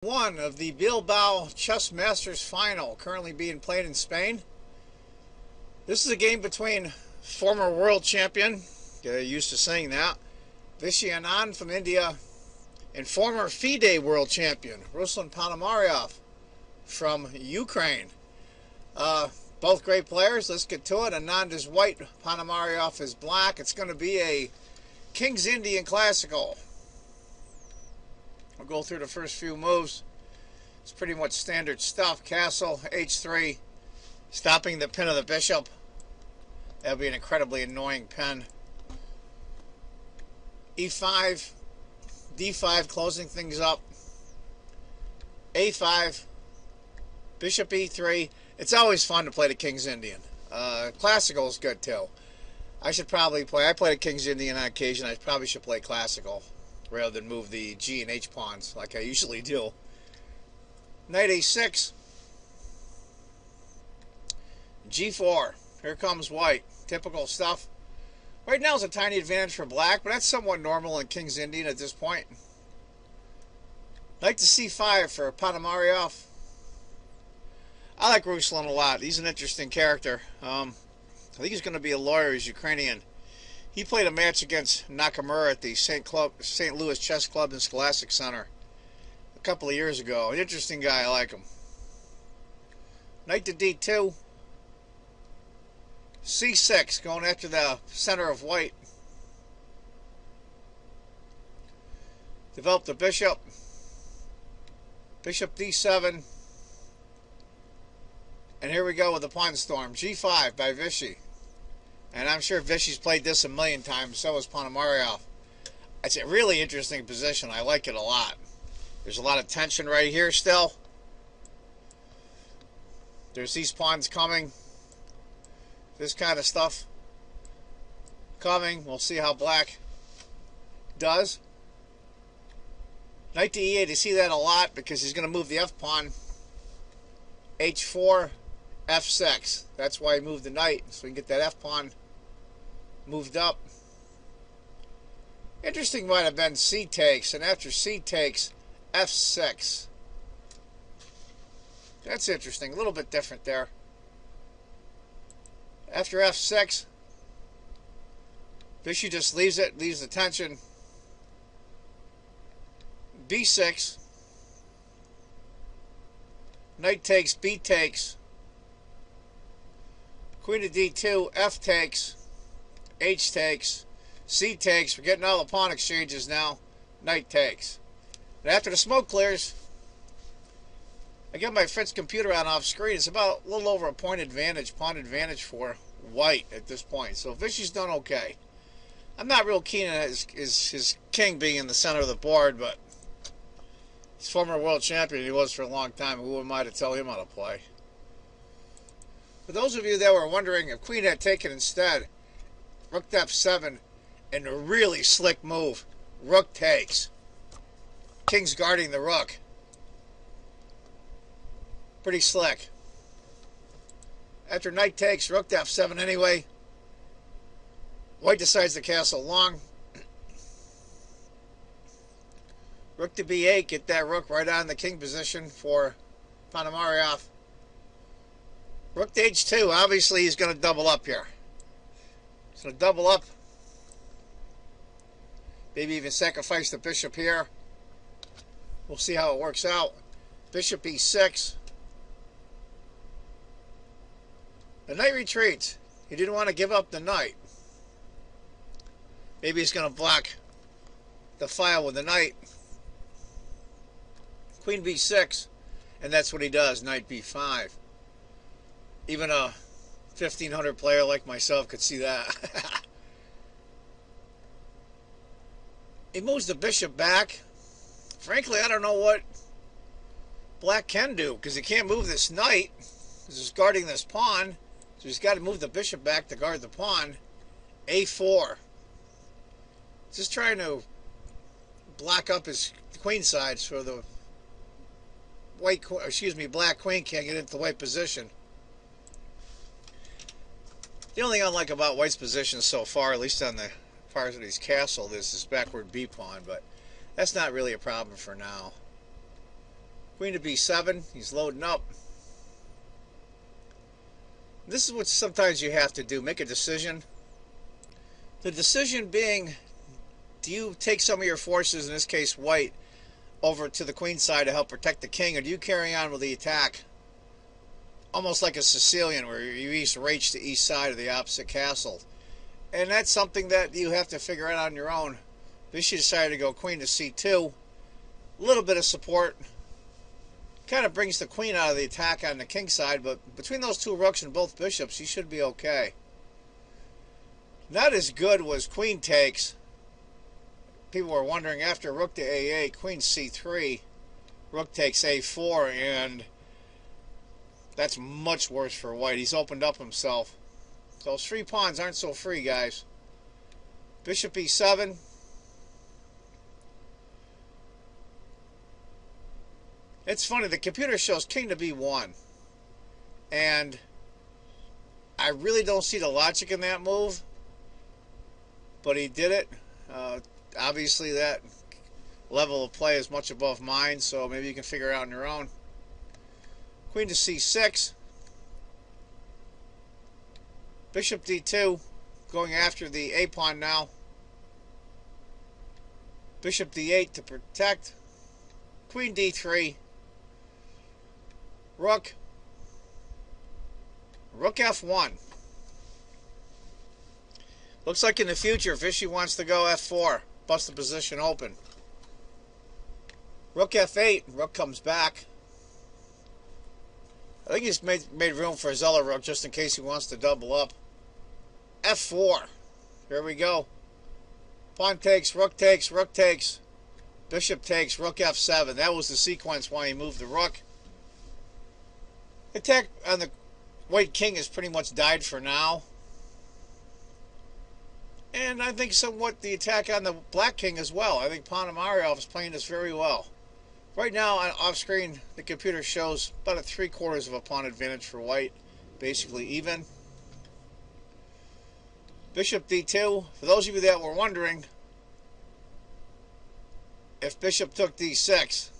One of the Bilbao Masters final, currently being played in Spain. This is a game between former world champion, get used to saying that, Anand from India, and former FIDE world champion, Ponomariov from Ukraine. Both great players. Let's get to it. Anand is white, Ponomariov is black. It's going to be a King's Indian Classical. We'll go through the first few moves. It's pretty much standard stuff. Castle, H3, stopping the pin of the bishop. That'll be an incredibly annoying pin. E5, D5, closing things up. A5, bishop E3. It's always fun to play the King's Indian. Classical is good too. I should probably play. I play the King's Indian on occasion. I probably should play classical rather than move the G and H pawns like I usually do. Knight A6. G4. Here comes white. Typical stuff. Right now is a tiny advantage for black, but that's somewhat normal in King's Indian at this point. Knight to C5 for Ponomariov. I like Ruslan a lot. He's an interesting character. I think he's going to be a lawyer. He's Ukrainian. He played a match against Nakamura at the St. Louis Chess Club and Scholastic Center a couple of years ago. An interesting guy. I like him. Knight to D2. C6, going after the center of white. Develop the bishop. Bishop D7. And here we go with the pawn storm. G5 by Vichy. And I'm sure Vichy's played this a million times. So has Ponomariov. It's a really interesting position. I like it a lot. There's a lot of tension right here still. There's these pawns coming. This kind of stuff coming. We'll see how black does. Knight to E8. You see that a lot because he's going to move the F pawn. H4, F6. That's why he moved the knight, so we can get that F pawn moved up. Interesting might have been C takes, and after C takes, F6. That's interesting. A little bit different there. After F6, Vichy just leaves it, leaves the tension. B6. Knight takes, B takes. Queen to D2, F takes. H takes. C takes. We're getting all the pawn exchanges now. Knight takes. And after the smoke clears, I get my Fritz computer on off screen. It's about a little over a pawn advantage for white at this point. So Vichy's done okay. I'm not real keen on his king being in the center of the board, but he's former world champion. He was for a long time. Who am I to tell him how to play? For those of you that were wondering if Queen had taken instead, Rook to F7, and a really slick move. Rook takes. King's guarding the rook. Pretty slick. After knight takes, rook to F7 anyway. White decides to castle long. Rook to B8, get that rook right on the king position for Ponomariov. Rook to H2, obviously he's going to double up here. He's going to double up. Maybe even sacrifice the bishop here. We'll see how it works out. Bishop E6. The knight retreats. He didn't want to give up the knight. Maybe he's going to block the file with the knight. Queen B6. And that's what he does. Knight B5. Even a 1500 player like myself could see that. He moves the bishop back. Frankly, I don't know what black can do, because he can't move this knight, because he's guarding this pawn. So he's got to move the bishop back to guard the pawn. A4. Just trying to block up his queen side so the black queen can't get into the white position. The only thing I like about white's position so far, at least on the part of his castle, is his backward B pawn, but that's not really a problem for now. Queen to b7. He's loading up. This is what sometimes you have to do. Make a decision. The decision being, do you take some of your forces, in this case white, over to the queen side to help protect the king, or do you carry on with the attack? Almost like a Sicilian, where you east rage to east side of the opposite castle. And that's something that you have to figure out on your own. Bishop decided to go queen to c2. A little bit of support. Kind of brings the queen out of the attack on the king side, but between those two rooks and both bishops, you should be okay. Not as good was queen takes. People were wondering, after rook to a8, queen c3, rook takes a4, and that's much worse for white. He's opened up himself. So those free pawns aren't so free, guys. Bishop e7. It's funny, the computer shows king to b1. And I really don't see the logic in that move. But he did it. Obviously that level of play is much above mine, so maybe you can figure it out on your own. Queen to c6. Bishop d2, going after the a pawn now. Bishop d8 to protect. Queen d3. Rook. Rook f1. Looks like in the future, Vishy wants to go f4. Bust the position open. Rook f8. Rook comes back. I think he's made room for his other rook just in case he wants to double up. f4. Here we go. Pawn takes, rook takes, rook takes. Bishop takes, rook f7. That was the sequence why he moved the rook. Attack on the white king has pretty much died for now. And I think somewhat the attack on the black king as well. I think Ponomariov is playing this very well. Right now, off screen, the computer shows about a 3/4 of a pawn advantage for white. Basically even. Bishop d2. For those of you that were wondering, if bishop took d6,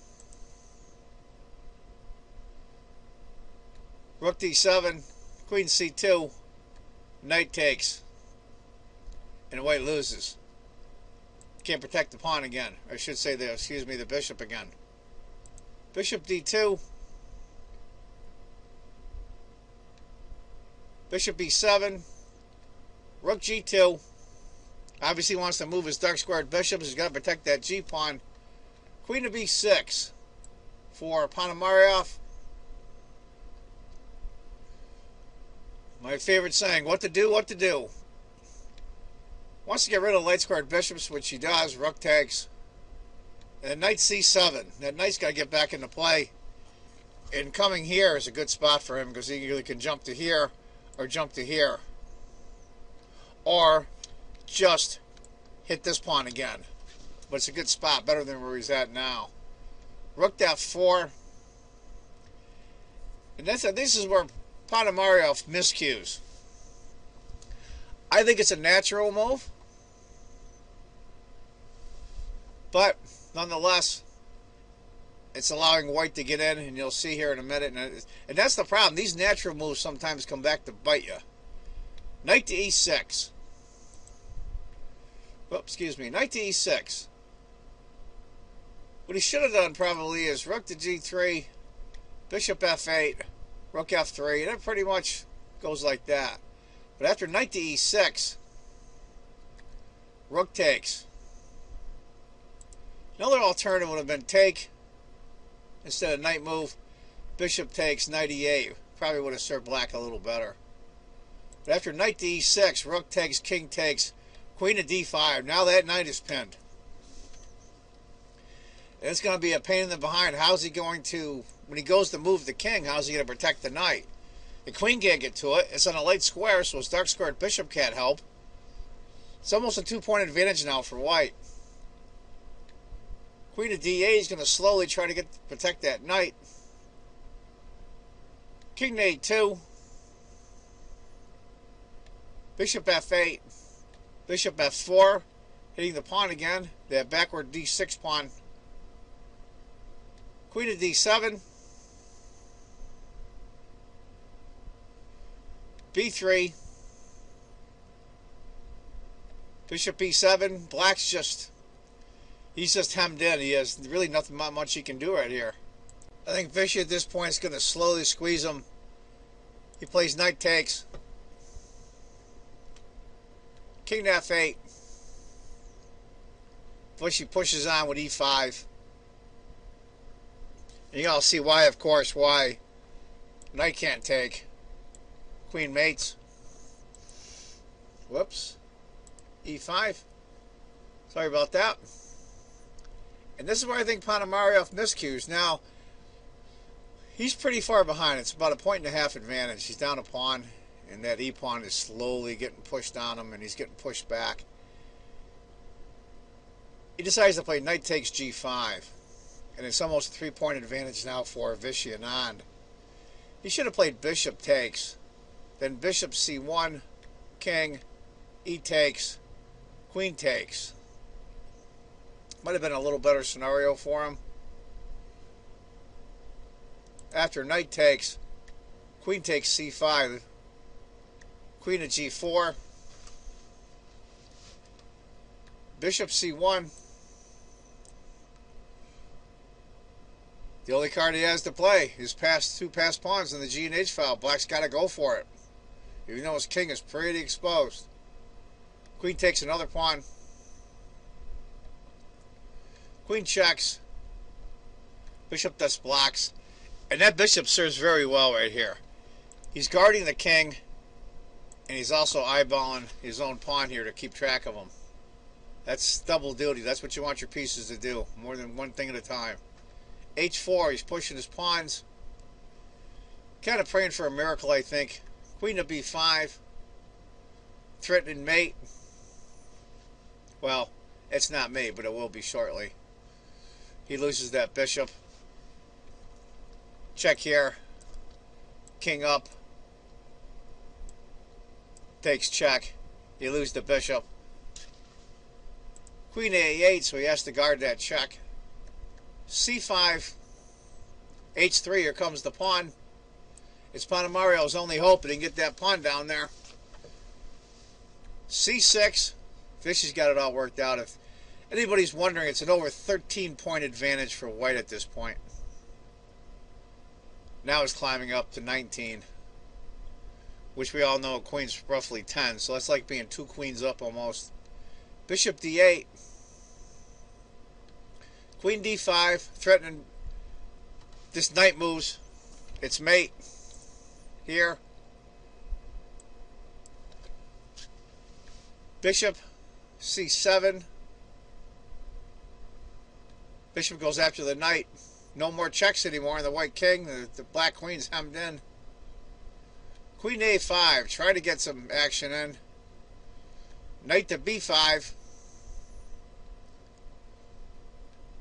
rook d7, queen c2, knight takes, and white loses. Can't protect the pawn again. I should say the bishop again. Bishop d2. Bishop e7. Rook g2. Obviously wants to move his dark squared bishops. He's got to protect that g pawn. Queen to b6 for Ponomariov. My favorite saying, what to do, what to do. Wants to get rid of light squared bishops, which he does. Rook takes. And knight c7. That knight's got to get back into play. And coming here is a good spot for him because he either can jump to here or jump to here. Or just hit this pawn again. But it's a good spot, better than where he's at now. Rook to f4. And this is where Ponomariov miscues. I think it's a natural move. But nonetheless, it's allowing white to get in, and you'll see here in a minute. And that's the problem. These natural moves sometimes come back to bite you. Knight to e6. Oh, excuse me. Knight to e6. What he should have done probably is rook to g3, bishop f8, rook f3, and it pretty much goes like that. But after knight to e6, rook takes. Another alternative would have been take instead of knight move. Bishop takes, knight e8. Probably would have served black a little better. But after knight to e6, rook takes, king takes, queen to d5. Now that knight is pinned. And it's going to be a pain in the behind. How's he going to, when he goes to move the king, how's he going to protect the knight? The queen can't get to it. It's on a light square, so his dark squared bishop can't help. It's almost a 2-point advantage now for white. Queen to d8 is going to slowly try to protect that knight. King to a2. Bishop f8. Bishop f4. Hitting the pawn again. That backward d6 pawn. Queen of D7. B3. Bishop B7. Black's he's just hemmed in. He has really nothing much he can do right here. I think Vishy at this point is going to slowly squeeze him. He plays knight takes. King to F8. Vishy pushes on with E5. And you all see why, of course, why knight can't take. Queen mates. Whoops. E5. Sorry about that. And this is where I think Ponomariov miscues. Now, he's pretty far behind. It's about a 1.5 advantage. He's down a pawn, and that E-pawn is slowly getting pushed on him, and he's getting pushed back. He decides to play knight takes G5, and it's almost a 3-point advantage now for Vishy and Anand. He should have played bishop takes, then bishop C1, king, E takes, queen takes. Might have been a little better scenario for him. After knight takes, queen takes C5, queen at G4, bishop C1. The only card he has to play is two passed pawns in the G and H file. Black's got to go for it, even though his king is pretty exposed. Queen takes another pawn. Queen checks. Bishop thus blocks. And that bishop serves very well right here. He's guarding the king, and he's also eyeballing his own pawn here to keep track of him. That's double duty. That's what you want your pieces to do, more than one thing at a time. H4, he's pushing his pawns. Kind of praying for a miracle, I think. Queen to B5. Threatening mate. Well, it's not mate, but it will be shortly. He loses that bishop. Check here. King up. Takes check. You lose the bishop. Queen A8, so he has to guard that check. C5. H3, here comes the pawn. It's Ponomariov's only hope that he can get that pawn down there. C6. Vishy's got it all worked out. If anybody's wondering, it's an over 13-point advantage for white at this point. Now it's climbing up to 19, which we all know a queen's roughly 10, so that's like being 2 queens up almost. Bishop D8. Queen D5, threatening this knight moves. It's mate here. Bishop C7. Bishop goes after the knight. No more checks anymore on the white king. The black queen's hemmed in. Queen A5. Try to get some action in. Knight to B5.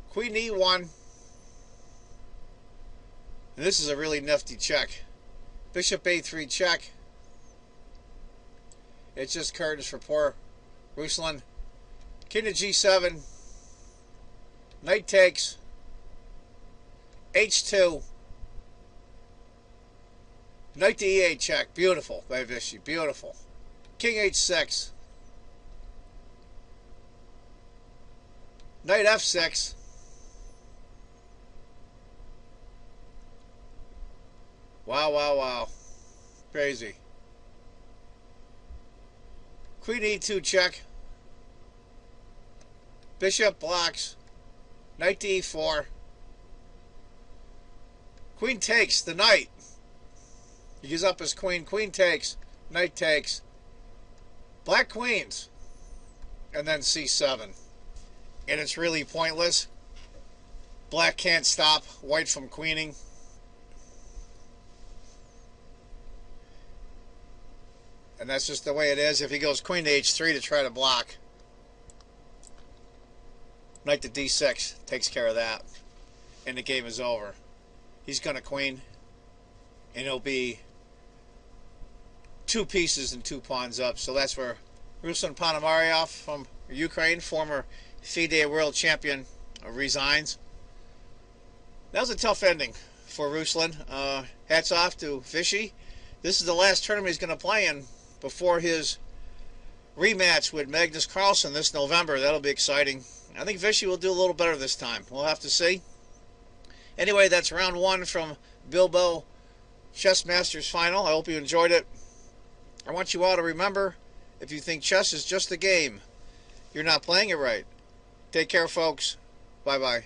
Queen E1. And this is a really nifty check. Bishop A3 check. It's just curtains for poor Ruslan. King to G7. Knight takes. H2. Knight to E8 check. Beautiful by Vishy. Beautiful. King H6. Knight F6. Wow, wow, wow. Crazy. Queen E2 check. Bishop blocks. Knight to E4. Queen takes the knight. He gives up his queen. Queen takes. Knight takes. Black queens. And then C7. And it's really pointless. Black can't stop white from queening. And that's just the way it is. If he goes queen to H3 to try to block. Knight to D6 takes care of that. And the game is over. He's going to queen. And it'll be 2 pieces and 2 pawns up. So that's where Ruslan Ponomariov from Ukraine, former FIDE world champion, resigns. That was a tough ending for Ruslan. Hats off to Fishy. This is the last tournament he's going to play in before his rematch with Magnus Carlsen this November. That'll be exciting. I think Fishy will do a little better this time. We'll have to see. Anyway, that's round one from Bilbao Chess Masters final. I hope you enjoyed it. I want you all to remember, if you think chess is just a game, you're not playing it right. Take care, folks. Bye-bye.